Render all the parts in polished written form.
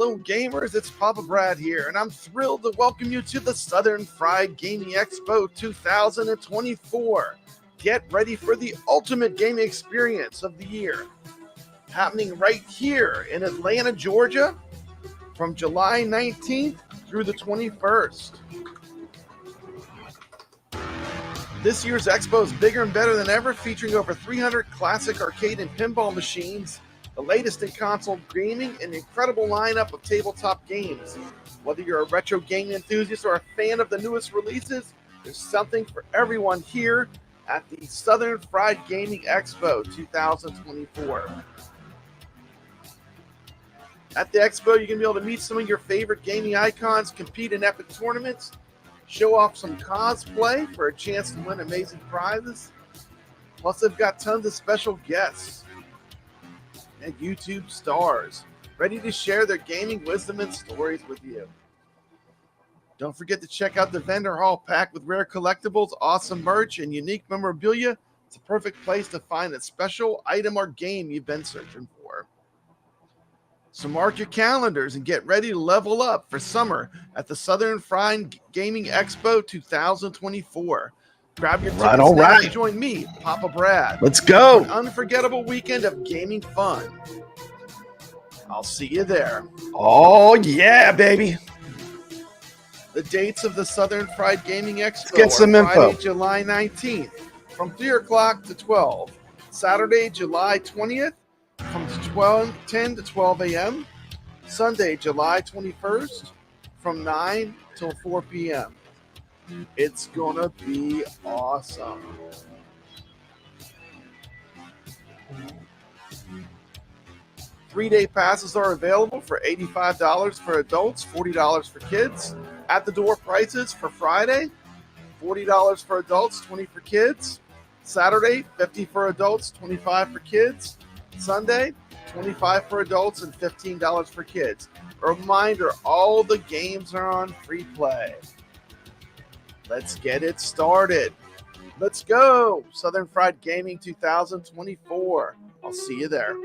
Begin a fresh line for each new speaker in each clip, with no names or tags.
Hello gamers, it's Papa Brad here, and I'm thrilled to welcome you to the Southern Fried Gaming Expo 2024. Get ready for the ultimate gaming experience of the year, happening right here in Atlanta, Georgia, from July 19th through the 21st. This year's expo is bigger and better than ever, featuring over 300 classic arcade and pinball machines, the latest in console gaming, and an incredible lineup of tabletop games. Whether you're a retro gaming enthusiast or a fan of the newest releases, there's something for everyone here at the Southern Fried Gaming Expo 2024. At the expo, you're going to be able to meet some of your favorite gaming icons, compete in epic tournaments, show off some cosplay for a chance to win amazing prizes. Plus, they've got tons of special guests and YouTube stars ready to share their gaming wisdom and stories with you. Don't forget to check out the vendor hall packed with rare collectibles, awesome merch, and unique memorabilia. It's a perfect place to find a special item or game you've been searching for. So mark your calendars and get ready to level up for summer at the Southern Fried Gaming Expo 2024. Grab your tickets now and join me, Papa Brad.
Let's go.
For an unforgettable weekend of gaming fun. I'll see you there.
Oh, yeah, baby.
The dates of the Southern Fried Gaming Expo
Let's get some
are
info.
Friday, July 19th from 3 o'clock to 12. Saturday, July 20th from 10 to 12 a.m. Sunday, July 21st from 9 till 4 p.m. It's gonna be awesome. Three-day passes are available for $85 for adults, $40 for kids. At the door prices for Friday, $40 for adults, $20 for kids. Saturday, $50 for adults, $25 for kids. Sunday, $25 for adults and $15 for kids. A reminder, all the games are on free play. Let's get it started. Let's go. Southern Fried Gaming 2024. I'll see you there.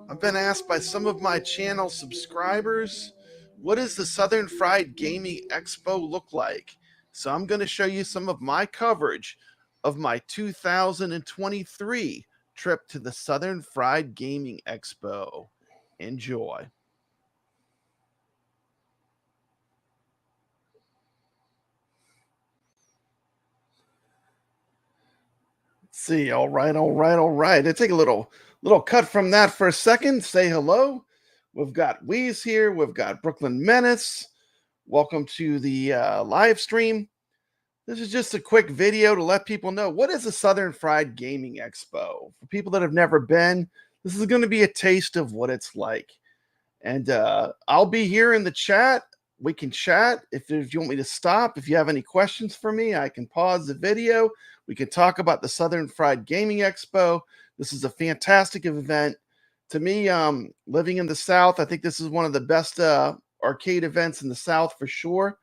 I've been asked by some of my channel subscribers, what does the Southern Fried Gaming Expo look like? So I'm going to show you some of my coverage of my 2023 trip to the Southern Fried Gaming Expo. Enjoy. See, all right. I take a little cut from that for a second. Say hello. We've got Wheeze here. We've got Brooklyn Menace. Welcome to the live stream. This is just a quick video to let people know what is the Southern Fried Gaming Expo. For people that have never been, this is going to be a taste of what it's like. And I'll be here in the chat. We can chat. If you want me to stop, if you have any questions for me, I can pause the video. We can talk about the Southern Fried Gaming Expo. This is a fantastic event. To me, living in the South, I think this is one of the best arcade events in the South for sure.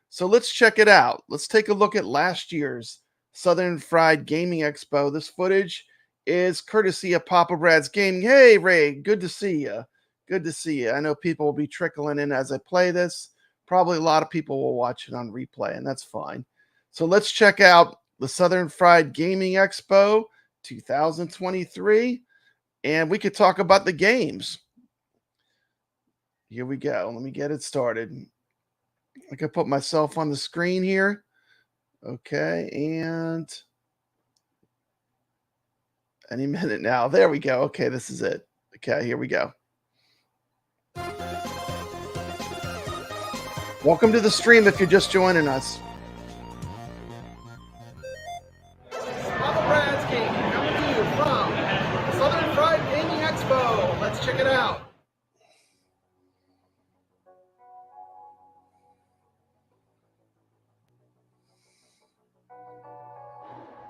So let's check it out. Let's take a look at last year's Southern Fried Gaming Expo. This footage is courtesy of Papa Brad's Gaming. Hey, Ray, good to see you. Good to see you. I know people will be trickling in as I play this. Probably a lot of people will watch it on replay, and that's fine. So let's check out the Southern Fried Gaming Expo 2023, and we could talk about the games. Here we go. Let me get it started. I can put myself on the screen here. Okay, and any minute now. There we go. Okay, this is it. Okay, here we go. Welcome to the stream if you're just joining us. Papa Brad's Gaming coming to you from Southern Fried Gaming Expo. Let's check it out.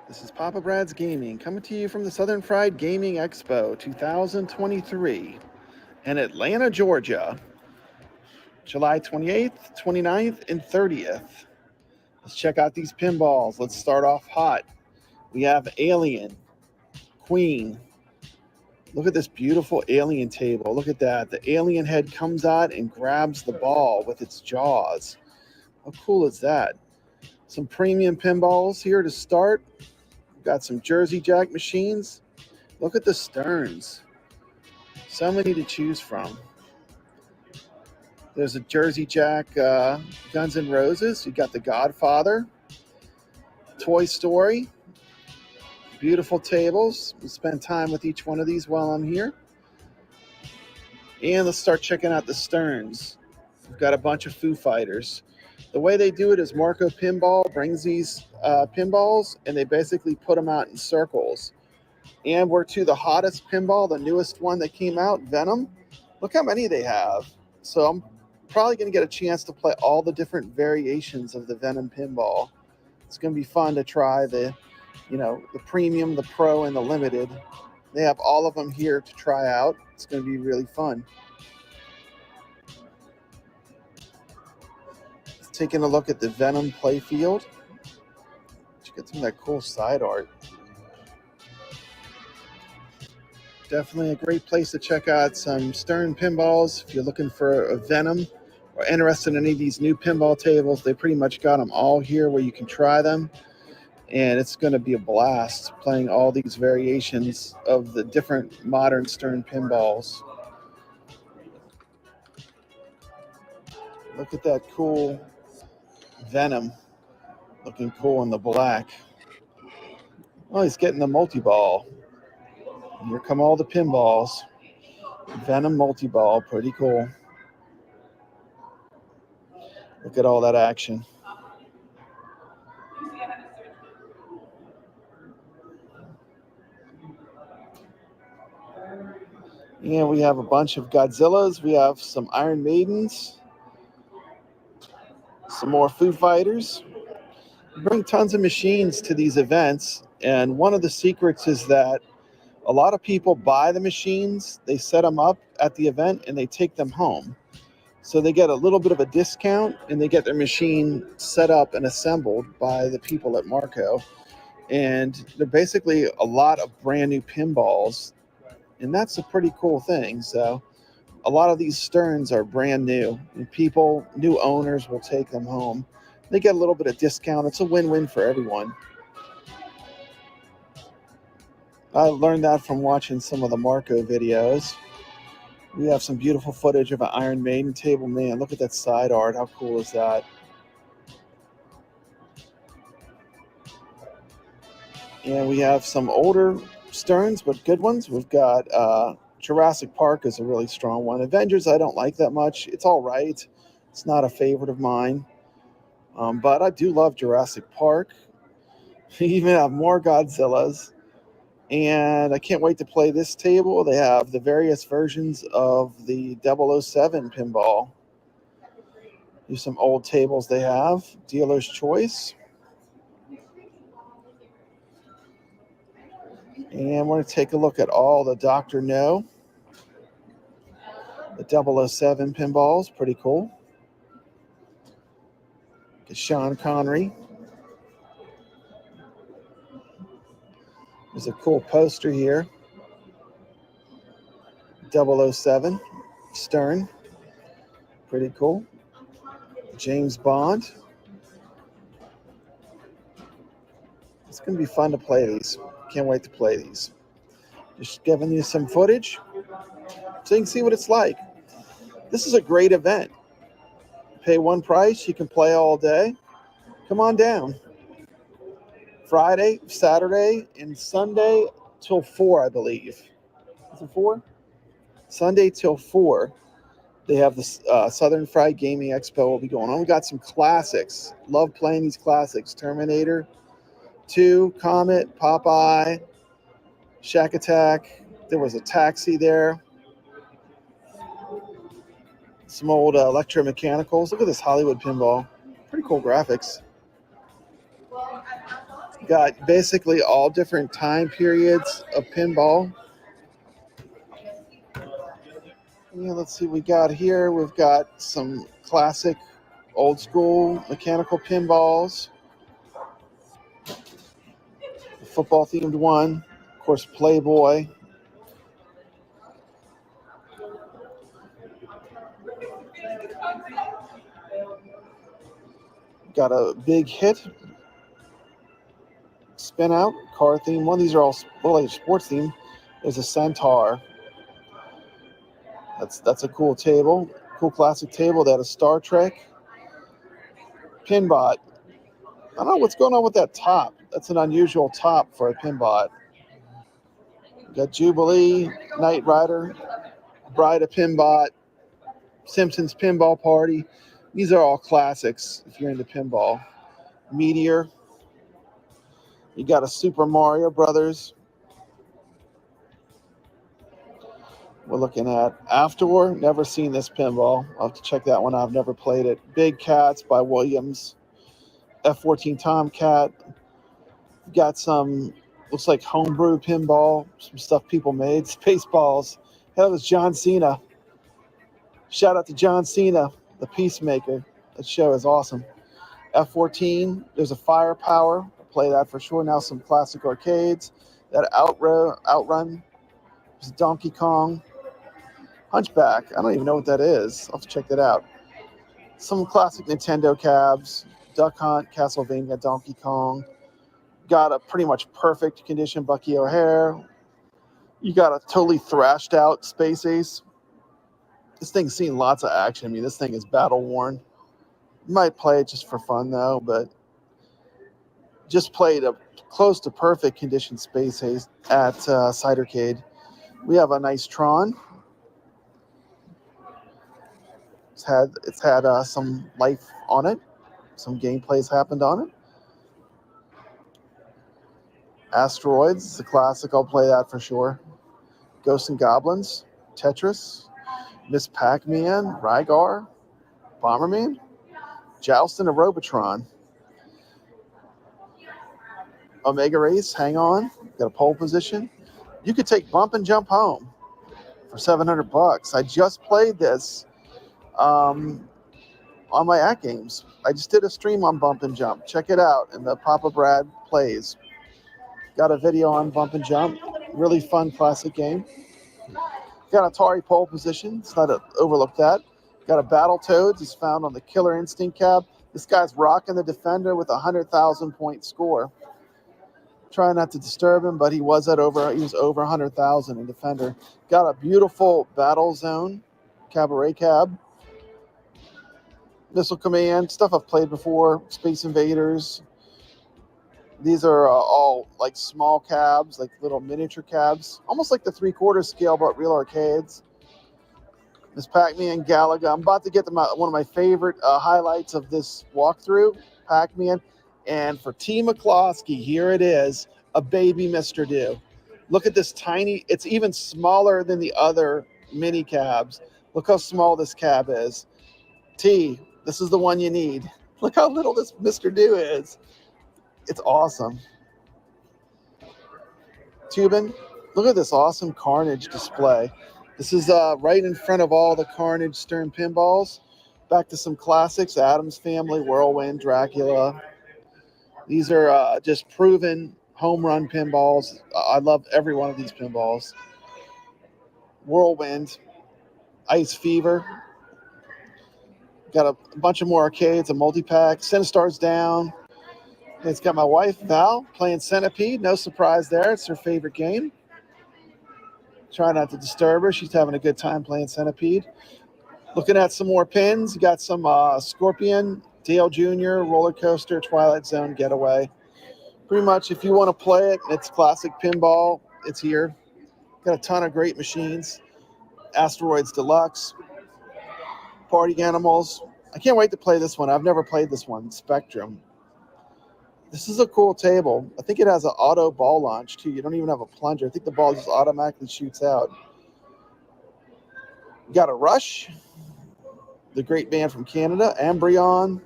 This is Papa Brad's Gaming coming to you from the Southern Fried Gaming Expo 2023 in Atlanta, Georgia. July 28th, 29th, and 30th. Let's check out these pinballs. Let's start off hot. We have Alien, Queen, Look at this beautiful alien table. Look at that. The alien head comes out and grabs the ball with its jaws. How cool is that? Some premium pinballs here to start. We've got some Jersey Jack machines. Look at the Sterns. So many to choose from. There's a Jersey Jack Guns N' Roses. You got the Godfather, Toy Story. Beautiful tables. We'll spend time with each one of these while I'm here. And let's start checking out the Sterns. We've got a bunch of Foo Fighters. The way they do it is Marco Pinball brings these pinballs and they basically put them out in circles. And we're to the hottest pinball, the newest one that came out, Venom. Look how many they have. So I'm probably going to get a chance to play all the different variations of the Venom pinball. It's going to be fun to try the premium, the pro, and the limited. They have all of them here to try out. It's going to be really fun. Taking a look at the Venom playfield. Get some of that cool side art. Definitely a great place to check out some Stern pinballs. If you're looking for a Venom or interested in any of these new pinball tables, they pretty much got them all here where you can try them. And it's going to be a blast playing all these variations of the different modern Stern pinballs. Look at that cool Venom. Looking cool in the black. Oh, he's getting the multi-ball. Here come all the pinballs. Venom multi-ball, pretty cool. Look at all that action. Yeah, we have a bunch of Godzillas. We have some Iron Maidens. Some more Foo Fighters. We bring tons of machines to these events. And one of the secrets is that a lot of people buy the machines. They set them up at the event and they take them home. So they get a little bit of a discount and they get their machine set up and assembled by the people at Marco. And they're basically a lot of brand new pinballs. And that's a pretty cool thing. So a lot of these Sterns are brand new. And people, new owners, will take them home. They get a little bit of discount. It's a win-win for everyone. I learned that from watching some of the Marco videos. We have some beautiful footage of an Iron Maiden table. Man, look at that side art. How cool is that? And we have some older Sterns, but good ones. We've got Jurassic Park is a really strong one. Avengers, I don't like that much. It's all right. It's not a favorite of mine. But I do love Jurassic Park. We even have more Godzillas. And I can't wait to play this table. They have the various versions of the 007 pinball. Here's some old tables they have. Dealer's Choice. And we're going to take a look at all the Dr. No. The 007 pinballs, pretty cool. Sean Connery. There's a cool poster here. 007 Stern. Pretty cool. James Bond. It's going to be fun to play these. Can't wait to play these. Just giving you some footage so you can see what it's like. This is a great event. Pay one price, you can play all day. Come on down. Friday, Saturday, and Sunday till 4, I believe. Is it 4? Sunday till 4. They have the Southern Fried Gaming Expo will be going on. We got some classics. Love playing these classics. Terminator 2, Comet, Popeye, Shack Attack. There was a taxi there. Some old electromechanicals. Look at this Hollywood pinball. Pretty cool graphics. Got basically all different time periods of pinball. Yeah, let's see what we got here. We've got some classic old school mechanical pinballs. The football themed one. Of course, Playboy.
Got a big hit. Spin out, car theme. One of these are all sports theme. There's a Centaur. That's a cool table. Cool classic table. They had a Star Trek. Pinbot. I don't know what's going on with that top. That's an unusual top for a Pinbot. Got Jubilee, Knight Rider, Bride of Pinbot, Simpsons Pinball Party. These are all classics if you're into pinball. Meteor. You got a Super Mario Brothers. We're looking at Afterward. Never seen this pinball. I'll have to check that one out. I've never played it. Big Cats by Williams. F-14 Tomcat. Got some, looks like homebrew pinball. Some stuff people made. Spaceballs. That was John Cena. Shout out to John Cena, the Peacemaker. That show is awesome. F-14. There's a Firepower. I'll play that for sure. Now some classic arcades. That Outrun. There's Donkey Kong. Hunchback. I don't even know what that is. I'll have to check that out. Some classic Nintendo cabs. Duck Hunt, Castlevania, Donkey Kong. Got a pretty much perfect condition Bucky O'Hare. You got a totally thrashed out Space Ace. This thing's seen lots of action. I mean, this thing is battle worn. You might play it just for fun though, but just played a close to perfect condition Space Ace at Cidercade. We have a nice Tron. It's had some life on it. Some gameplay's happened on it. Asteroids, it's a classic. I'll play that for sure. Ghosts and Goblins, Tetris, Miss Pac-Man, Rygar, Bomberman, Joust and a Robotron. Omega Race, hang on. Got a pole position. You could take Bump and Jump home for $700. I just played this on my AtGames. I just did a stream on Bump and Jump. Check it out. And the Papa Brad plays. Got a video on Bump and Jump. Really fun classic game. Got Atari pole position. It's not to overlook that. Got a Battletoads. It's found on the Killer Instinct cab. This guy's rocking the Defender with a 100,000 point score. Trying not to disturb him, but he was over 100,000 in Defender. Got a beautiful Battle Zone Cabaret cab. Missile Command, stuff I've played before. Space Invaders. These are all like small cabs, like little miniature cabs, almost like the 3/4 scale, but real arcades. Miss Pac-Man, Galaga. I'm about to get one of my favorite highlights of this walkthrough, Pac-Man. And for T. McCloskey, here it is, a baby Mr. Do. Look at this tiny, it's even smaller than the other mini cabs. Look how small this cab is. T, this is the one you need. Look how little this Mr. Do is. It's awesome. Tubin, look at this awesome Carnage display. This is right in front of all the Carnage Stern pinballs. Back to some classics, Addams Family, Whirlwind, Dracula. These are just proven home run pinballs. I love every one of these pinballs. Whirlwind, Ice Fever. Got a bunch of more arcades, a multi-pack. Sinistar's down. It's got my wife, Val, playing Centipede. No surprise there. It's her favorite game. Try not to disturb her. She's having a good time playing Centipede. Looking at some more pins. You got some Scorpion, Dale Jr., Roller Coaster, Twilight Zone, Getaway. Pretty much, if you want to play it, it's classic pinball. It's here. Got a ton of great machines. Asteroids Deluxe. Party Animals. I can't wait to play this one. I've never played this one. Spectrum. This is a cool table. I think it has an auto ball launch, too. You don't even have a plunger. I think the ball just automatically shoots out. You got a Rush. The great band from Canada. Embryon.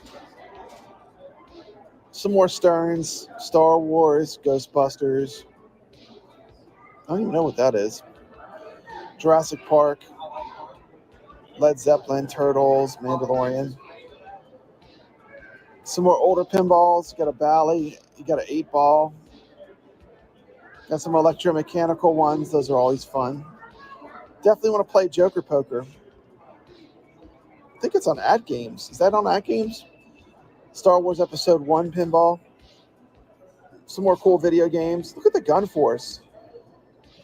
Some more Sterns. Star Wars. Ghostbusters. I don't even know what that is. Jurassic Park. Led Zeppelin. Turtles. Mandalorian. Some more older pinballs. You got a Bally. You got an 8-ball. Got some electromechanical ones. Those are always fun. Definitely want to play Joker Poker. I think it's on AtGames. Is that on AtGames? Star Wars Episode 1 pinball. Some more cool video games. Look at the Gun Force.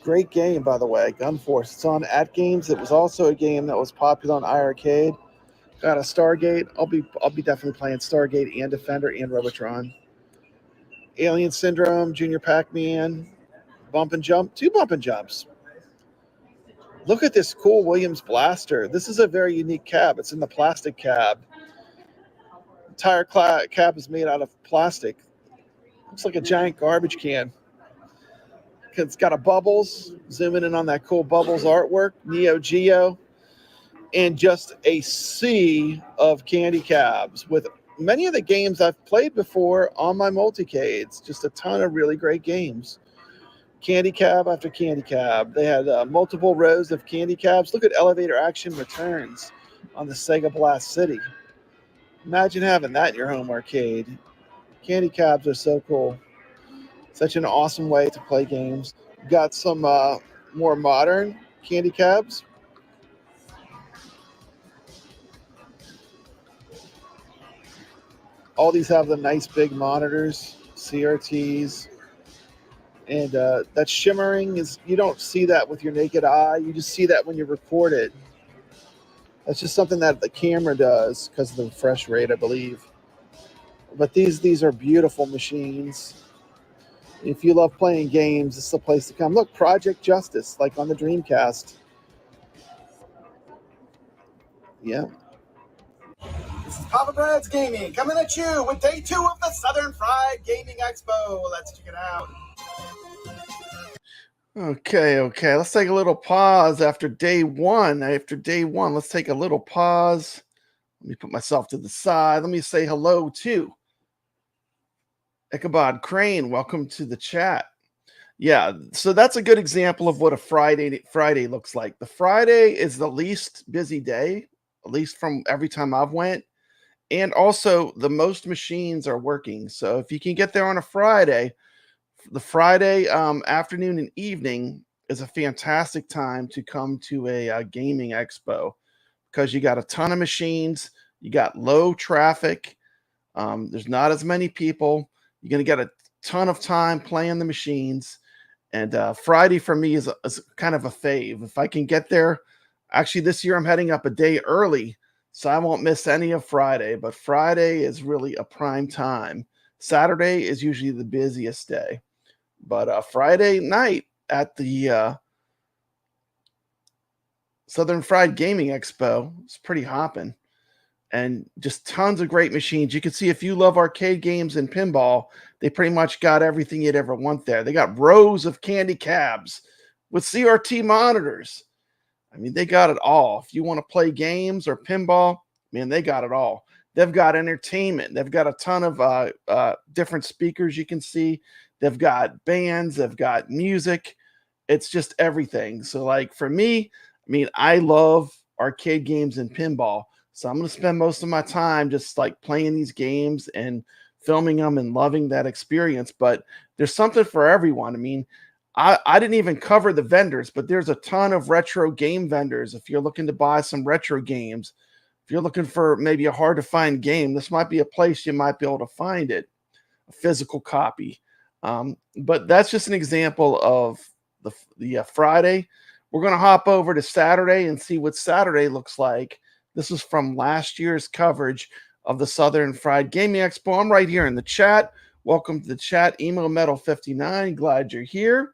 Great game, by the way, Gun Force. It's on AtGames. It was also a game that was popular on iArcade. Got a Stargate. I'll be definitely playing Stargate and Defender and Robotron. Alien Syndrome, Junior Pac-Man, Bump and Jump, 2 Bump and Jumps. Look at this cool Williams Blaster. This is a very unique cab. It's in the plastic cab. The entire cab is made out of plastic. Looks like a giant garbage can. It's got a Bubbles. Zooming in on that cool Bubbles artwork. Neo Geo. And just a sea of candy cabs with many of the games I've played before on my multicades. Just a ton of really great games. Candy cab after candy cab. They had multiple rows of candy cabs. Look at Elevator Action Returns on the Sega Blast City. Imagine having that in your home arcade. Candy cabs are so cool. Such an awesome way to play games. Got some more modern candy cabs. All these have the nice big monitors, CRTs. And that shimmering is, you don't see that with your naked eye. You just see that when you record it. That's just something that the camera does because of the refresh rate, I believe. But these are beautiful machines. If you love playing games, this is the place to come. Look, Project Justice, like on the Dreamcast. Yeah.
This is Papa Brad's Gaming coming at you with day 2 of the Southern Fried Gaming Expo. Let's check it out.
Okay. Let's take a little pause after day 1. Let's take a little pause. Let me put myself to the side. Let me say hello to Ichabod Crane. Welcome to the chat. Yeah, so that's a good example of what a Friday looks like. The Friday is the least busy day, at least from every time I've went. And also the most machines are working. So if you can get there on a Friday, the Friday afternoon and evening is a fantastic time to come to a gaming expo because you got a ton of machines, you got low traffic, there's not as many people, you're going to get a ton of time playing the machines, and Friday for me is kind of a fave. If I can get there, actually this year I'm heading up a day early, so I won't miss any of Friday, but Friday is really a prime time. Saturday is usually the busiest day. But Friday night at the Southern Fried Gaming Expo, it's pretty hopping. And just tons of great machines. You can see if you love arcade games and pinball, they pretty much got everything you'd ever want there. They got rows of candy cabs with CRT monitors. I mean, they got it all. If you want to play games or pinball, man, they got it all. They've got entertainment. They've got a ton of different speakers you can see. They've got bands, they've got music. It's just everything. So like for me, I mean, I love arcade games and pinball. So I'm going to spend most of my time just like playing these games and filming them and loving that experience. But there's something for everyone. I mean, I didn't even cover the vendors, but there's a ton of retro game vendors. If you're looking to buy some retro games, if you're looking for maybe a hard to find game, this might be a place you might be able to find it, a physical copy. But that's just an example of the Friday. We're going to hop over to Saturday and see what Saturday looks like. This is from last year's coverage of the Southern Fried Gaming Expo. I'm right here in the chat. Welcome to the chat, Emo Metal 59. Glad you're here.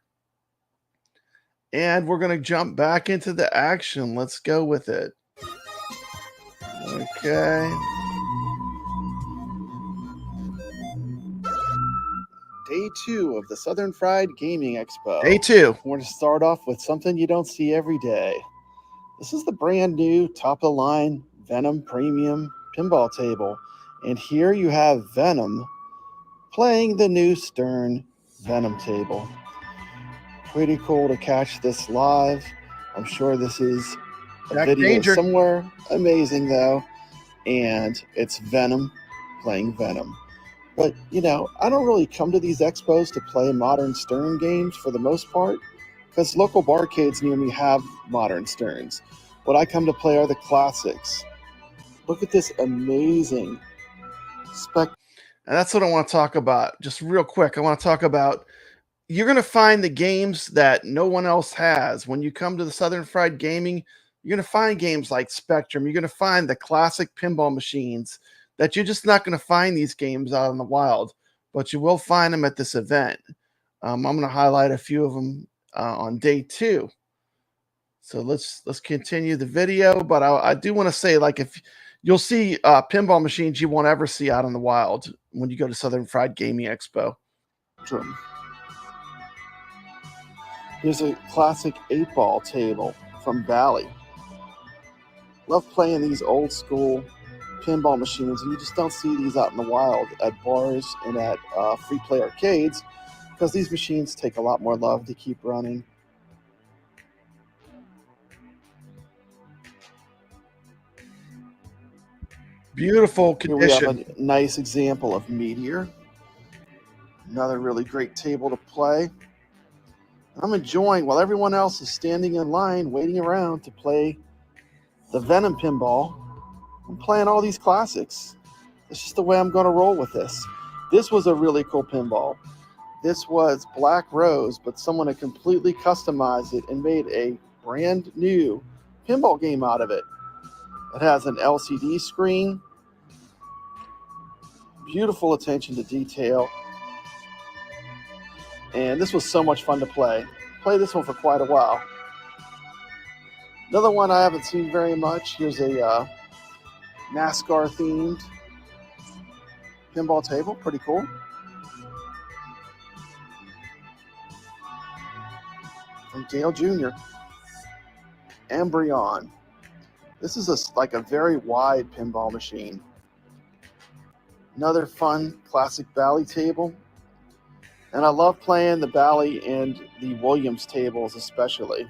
And we're going to jump back into the action. Let's go with it. Okay.
Day 2 of the Southern Fried Gaming Expo.
Day 2.
We're going to start off with something you don't see every day. This is the brand new top-of-the-line Venom Premium pinball table. And here you have Venom playing the new Stern Venom table. Pretty cool to catch this live. I'm sure this is a video somewhere. Amazing, though. And it's Venom playing Venom. But, you know, I don't really come to these expos to play modern Stern games for the most part, because local barcades near me have modern Sterns. What I come to play are the classics. Look at this amazing
And that's what I want to talk about. Just real quick, I want to talk about, you're going to find the games that no one else has. When you come to the Southern Fried Gaming, you're going to find games like Spectrum. You're going to find the classic pinball machines that you're just not going to find these games out in the wild, but you will find them at this event. I'm going to highlight a few of them on day 2. So let's continue the video. But I do want to say, like, if you'll see pinball machines you won't ever see out in the wild when you go to Southern Fried Gaming Expo.
Here's a classic 8-ball table from Valley. Love playing these old school pinball machines, and you just don't see these out in the wild at bars and at free play arcades, because these machines take a lot more love to keep running.
Beautiful condition.
Here we have a nice example of Meteor. Another really great table to play. I'm enjoying, while everyone else is standing in line waiting around to play the Venom pinball, I'm playing all these classics. It's just the way I'm going to roll with this. This was a really cool pinball. This was Black Rose, but someone had completely customized it and made a brand new pinball game out of it. It has an LCD screen, beautiful attention to detail, and this was so much fun to play. Played this one for quite a while. Another one I haven't seen very much. Here's a NASCAR themed pinball table, pretty cool. From Dale Jr. Embryon. This is like a very wide pinball machine. Another fun classic Bally table. And I love playing the Bally and the Williams tables especially.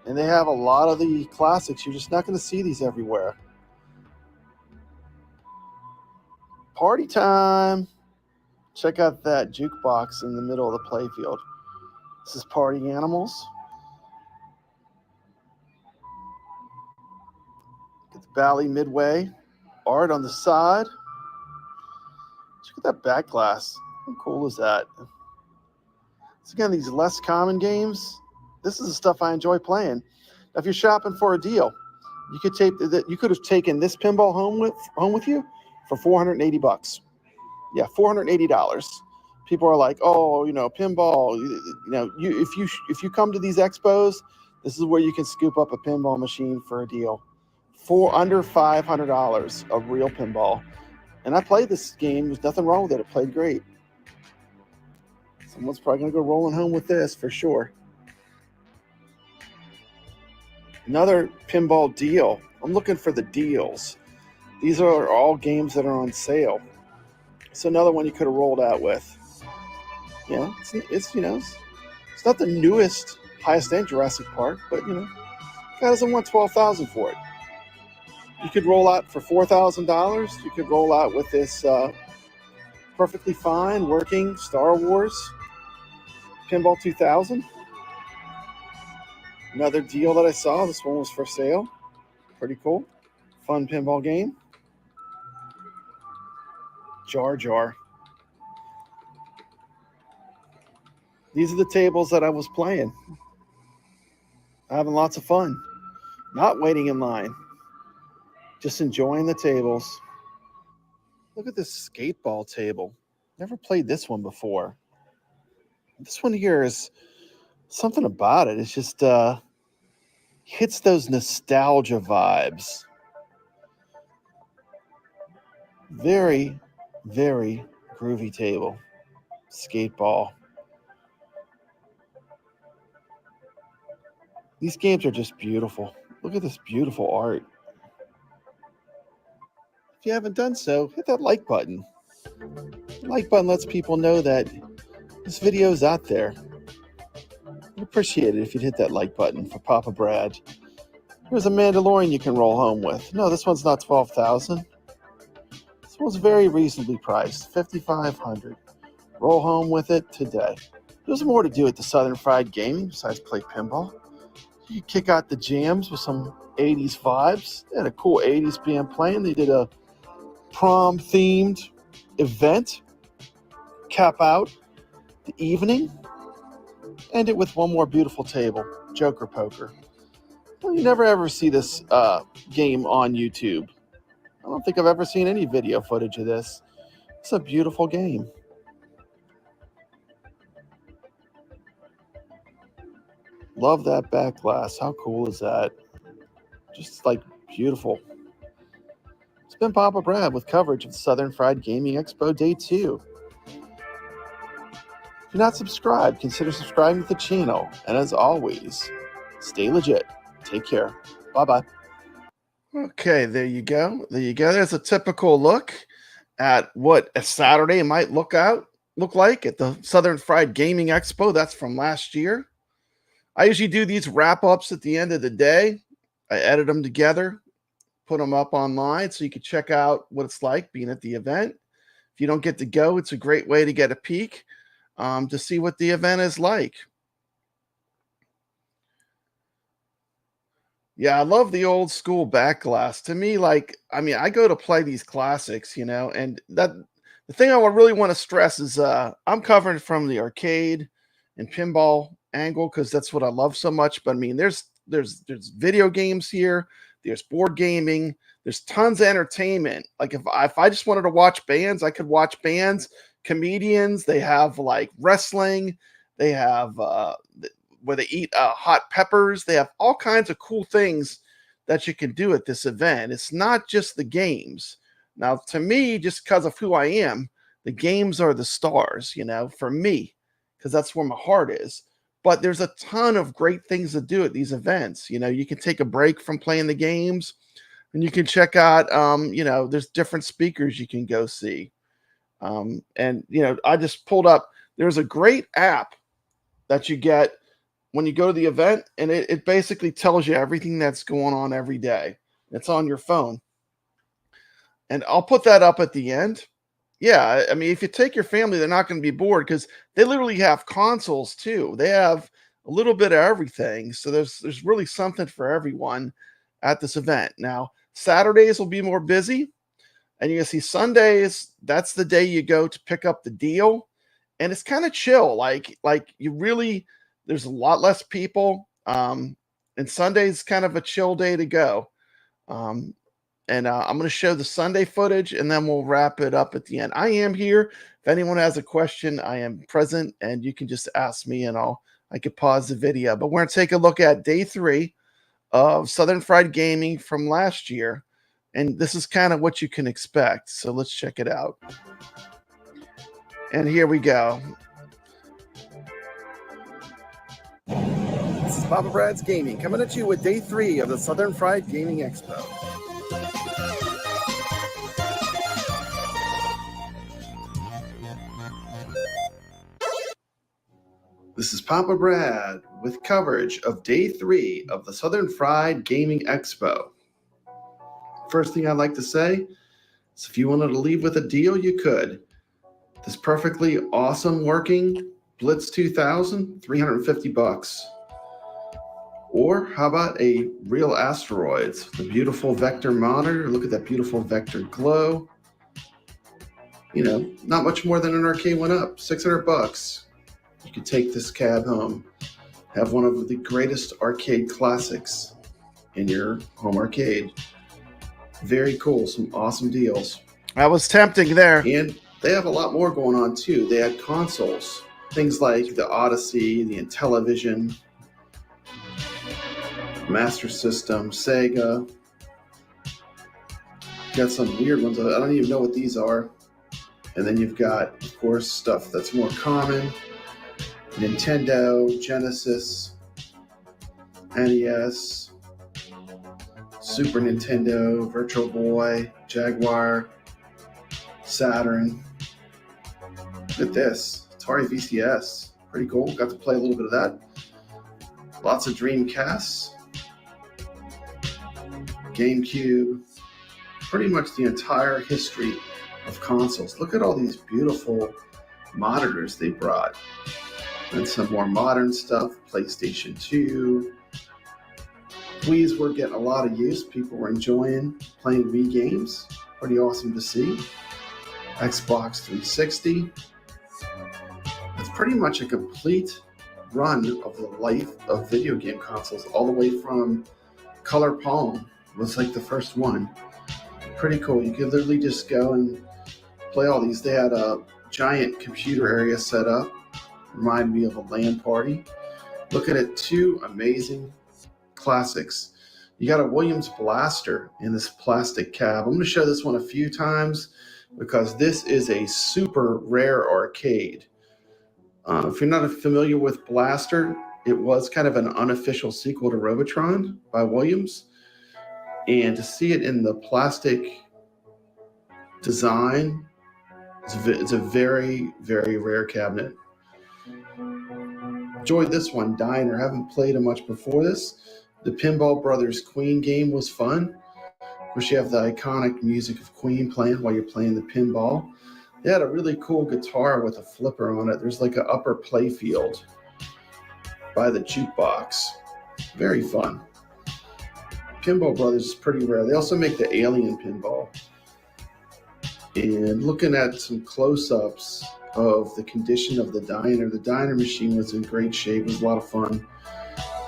And they have a lot of the classics. You're just not going to see these everywhere. Party time. Check out that jukebox in the middle of the playfield. This is Party Animals. Get the Bally Midway art on the side. Check out that back glass. How cool is that? So again, these less common games, this is the stuff I enjoy playing. Now, if you're shopping for a deal, you could have taken this pinball home with you for $480. Yeah, $480. People are like, oh, pinball. If you come to these expos, this is where you can scoop up a pinball machine for a deal. For under $500 of real pinball. And I played this game. There's nothing wrong with it. It played great. Someone's probably going to go rolling home with this for sure. Another pinball deal. I'm looking for the deals. These are all games that are on sale. So another one you could have rolled out with. Yeah, it's not the newest, highest end Jurassic Park, but guy doesn't want $12,000 for it. You could roll out for $4,000. You could roll out with this perfectly fine working Star Wars Pinball 2000. Another deal that I saw. This one was for sale. Pretty cool. Fun pinball game. Jar Jar. These are the tables that I was playing. Having lots of fun. Not waiting in line. Just enjoying the tables. Look at this skateball table. Never played this one before. This one here is something about it. It's just hits those nostalgia vibes. Very, very groovy table. Skateball. These games are just beautiful. Look at this beautiful art. If you haven't done so, hit that like button. The like button lets people know that this video is out there. I'd appreciate it if you'd hit that like button for Papa Brad. Here's a Mandalorian you can roll home with. No, this one's not $12,000. This one's very reasonably priced, $5,500. Roll home with it today. There's more to do at the Southern Fried Gaming besides play pinball. You kick out the jams with some 80s vibes. They had a cool 80s band playing. They did a prom themed event. Cap out the evening. End it with one more beautiful table, Joker Poker. Well, you never ever see this game on YouTube. I don't think I've ever seen any video footage of this. It's a beautiful game. Love that back glass. How cool is that? Just like beautiful. It's been Papa Brad with coverage of the Southern Fried Gaming Expo Day 2. If you're not subscribed, consider subscribing to the channel. And as always, stay legit. Take care. Bye-bye.
Okay, there you go. There you go. There's a typical look at what a Saturday might look like at the Southern Fried Gaming Expo. That's from last year. I usually do these wrap-ups at the end of the day. I edit them together, put them up online so you can check out what it's like being at the event. If you don't get to go, it's a great way to get a peek to see what the event is like. Yeah, I love the old school back glass. To me, I go to play these classics, and that the thing I really want to stress is I'm covering from the arcade and pinball angle because that's what I love so much. But I mean, there's video games here, there's board gaming, there's tons of entertainment. Like if I just wanted to watch bands, I could watch bands, comedians. They have like wrestling, they have where they eat hot peppers. They have all kinds of cool things that you can do at this event. It's not just the games. Now, to me, just because of who I am, the games are the stars, for me, because that's where my heart is. But there's a ton of great things to do at these events. You can take a break from playing the games and you can check out, there's different speakers you can go see. I just pulled up, there's a great app that you get when you go to the event, and it basically tells you everything that's going on every day. It's on your phone. And I'll put that up at the end. Yeah, I mean, if you take your family, they're not going to be bored because they literally have consoles too. They have a little bit of everything. So there's really something for everyone at this event. Now, Saturdays will be more busy. And you can see Sundays, that's the day you go to pick up the deal. And it's kind of chill. Like you really, there's a lot less people. And Sunday's kind of a chill day to go. I'm going to show the Sunday footage and then we'll wrap it up at the end. I am here. If anyone has a question, I am present and you can just ask me and I could pause the video. But we're going to take a look at day 3 of Southern Fried Gaming from last year. And this is kind of what you can expect. So let's check it out. And here we go.
This is Papa Brad's Gaming coming at you with day 3 of the Southern Fried Gaming Expo.
This is Papa Brad with coverage of day 3 of the Southern Fried Gaming Expo. First thing I'd like to say is if you wanted to leave with a deal, you could. This perfectly awesome working Blitz 2000, $350. Or how about a real Asteroids, the beautiful Vector monitor. Look at that beautiful Vector glow. Not much more than an arcade one up, $600. You could take this cab home, have one of the greatest arcade classics in your home arcade. Very cool, some awesome deals.
That was tempting there.
And they have a lot more going on too. They had consoles, things like the Odyssey, the Intellivision, Master System, Sega. Got some weird ones. I don't even know what these are. And then you've got, of course, stuff that's more common. Nintendo, Genesis, NES, Super Nintendo, Virtual Boy, Jaguar, Saturn. Look at this, Atari VCS. Pretty cool. Got to play a little bit of that. Lots of Dreamcasts, GameCube, pretty much the entire history of consoles. Look at all these beautiful monitors they brought. And some more modern stuff, PlayStation 2. Wii's were getting a lot of use. People were enjoying playing Wii games. Pretty awesome to see. Xbox 360. It's pretty much a complete run of the life of video game consoles, all the way from Color Palm was like the first one. Pretty cool. You could literally just go and play all these. They had a giant computer area set up. Reminded me of a LAN party. Look at it, two amazing classics. You got a Williams Blaster in this plastic cab. I'm going to show this one a few times because this is a super rare arcade. If you're not familiar with Blaster, it was kind of an unofficial sequel to Robotron by Williams. And to see it in the plastic design, it's a very, very rare cabinet. Enjoyed this one, Diner. Haven't played it much before this. The Pinball Brothers Queen game was fun. Of course, you have the iconic music of Queen playing while you're playing the pinball. They had a really cool guitar with a flipper on it. There's like an upper play field by the jukebox. Very fun. Pinball Brothers is pretty rare. They also make the Alien pinball. And looking at some close-ups of the condition of the diner machine was in great shape. It was a lot of fun.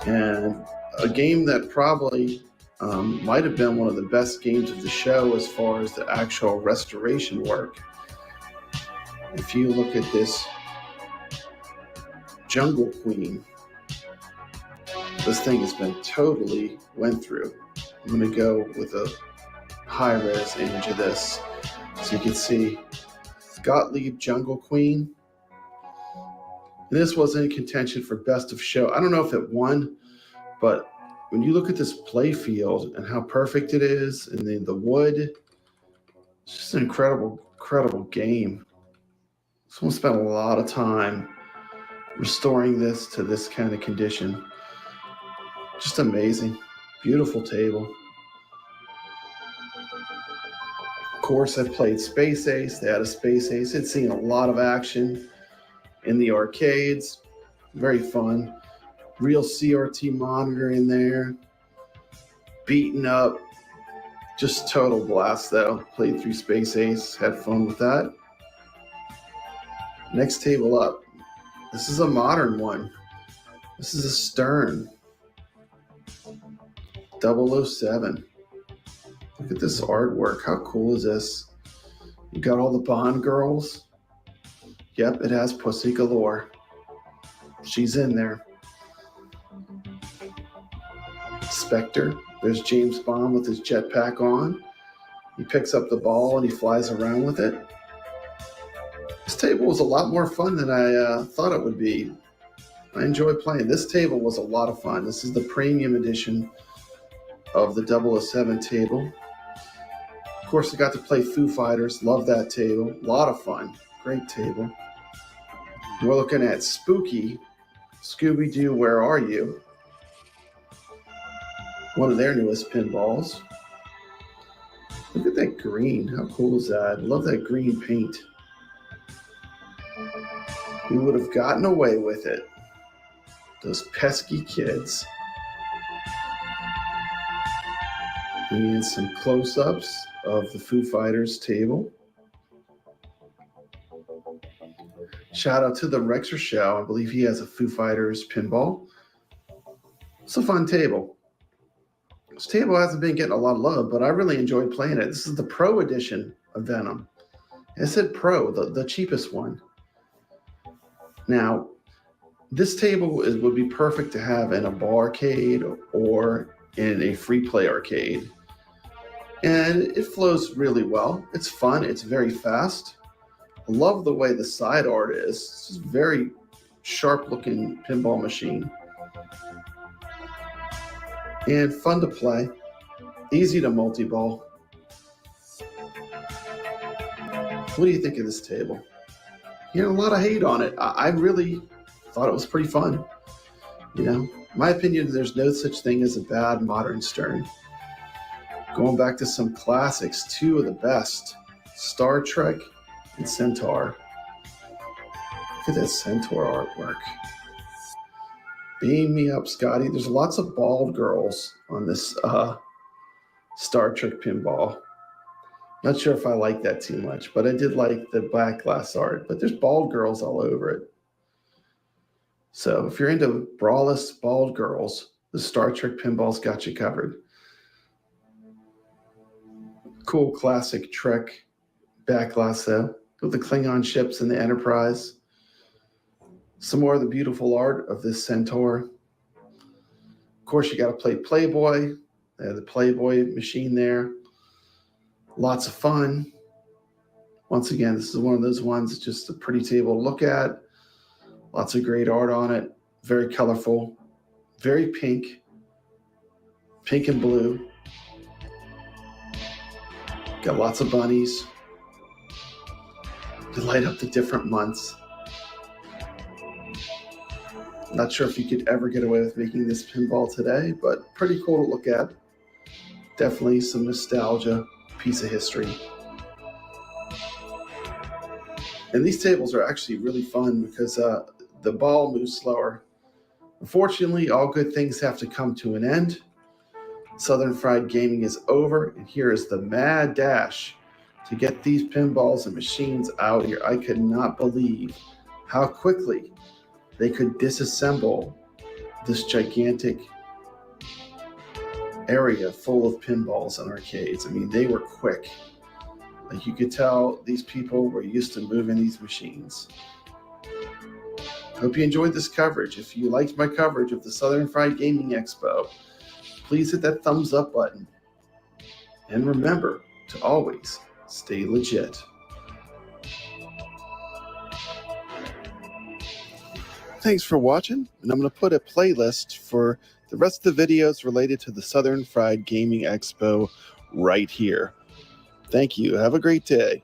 And a game that probably might have been one of the best games of the show as far as the actual restoration work. If you look at this Jungle Queen, this thing has been totally went through. I'm going to go with a high-res image of this so you can see Gottlieb Jungle Queen. And this was in contention for Best of Show. I don't know if it won, but when you look at this play field and how perfect it is, and then the wood, it's just an incredible, incredible game. Someone spent a lot of time restoring this to this kind of condition. Just amazing. Beautiful table. Of course, I've played Space Ace. They had a Space Ace. It's seen a lot of action in the arcades. Very fun. Real CRT monitor in there. Beaten up. Just total blast, though. Played through Space Ace. Had fun with that. Next table up. This is a modern one. This is a Stern 007. Look at this artwork. How cool is this? You got all the Bond girls. Yep, it has Pussy Galore. She's in there. Spectre. There's James Bond with his jetpack on. He picks up the ball and he flies around with it. This table was a lot more fun than I thought it would be. I enjoyed playing. This table was a lot of fun. This is the premium edition of the 007 table. Of course, I got to play Foo Fighters. Love that table. A lot of fun. Great table. We're looking at Spooky, Scooby-Doo, Where Are You? One of their newest pinballs. Look at that green. How cool is that? I love that green paint. We would have gotten away with it. Those pesky kids. And some close-ups of the Foo Fighters table. Shout out to the Rexer Show. I believe he has a Foo Fighters pinball. It's a fun table. This table hasn't been getting a lot of love, but I really enjoyed playing it. This is the Pro edition of Venom. I said Pro, the cheapest one. Now, this table would be perfect to have in a barcade or in a free play arcade. And it flows really well. It's fun. It's very fast. I love the way the side art is. It's just very sharp looking pinball machine. And fun to play. Easy to multi-ball. What do you think of this table? You know, a lot of hate on it. I really thought it was pretty fun. You know, in my opinion, there's no such thing as a bad modern Stern. Going back to some classics, two of the best, Star Trek and Centaur. Look at that Centaur artwork. Beam me up, Scotty. There's lots of bald girls on this Star Trek pinball. Not sure if I like that too much, but I did like the black glass art. But there's bald girls all over it. So if you're into braless bald girls, the Star Trek pinball's got you covered. Cool classic Trek back glass though, with the Klingon ships and the Enterprise. Some more of the beautiful art of this Centaur. Of course, you got to play Playboy. They have the Playboy machine there. Lots of fun. Once again, this is one of those ones that's just a pretty table to look at. Lots of great art on it. Very colorful. Very pink. Pink and blue. Got lots of bunnies to light up the different months. Not sure if you could ever get away with making this pinball today, but pretty cool to look at. Definitely some nostalgia, piece of history. And these tables are actually really fun because the ball moves slower. Unfortunately, all good things have to come to an end. Southern Fried Gaming is over, and here is the mad dash to get these pinballs and machines out here. I could not believe how quickly they could disassemble this gigantic area full of pinballs and arcades. I mean, they were quick. Like, you could tell these people were used to moving these machines. Hope you enjoyed this coverage. If you liked my coverage of the Southern Fried Gaming Expo, please hit that thumbs up button. And remember to always stay legit. Thanks for watching, and I'm going to put a playlist for the rest of the videos related to the Southern Fried Gaming Expo right here. Thank you. Have a great day.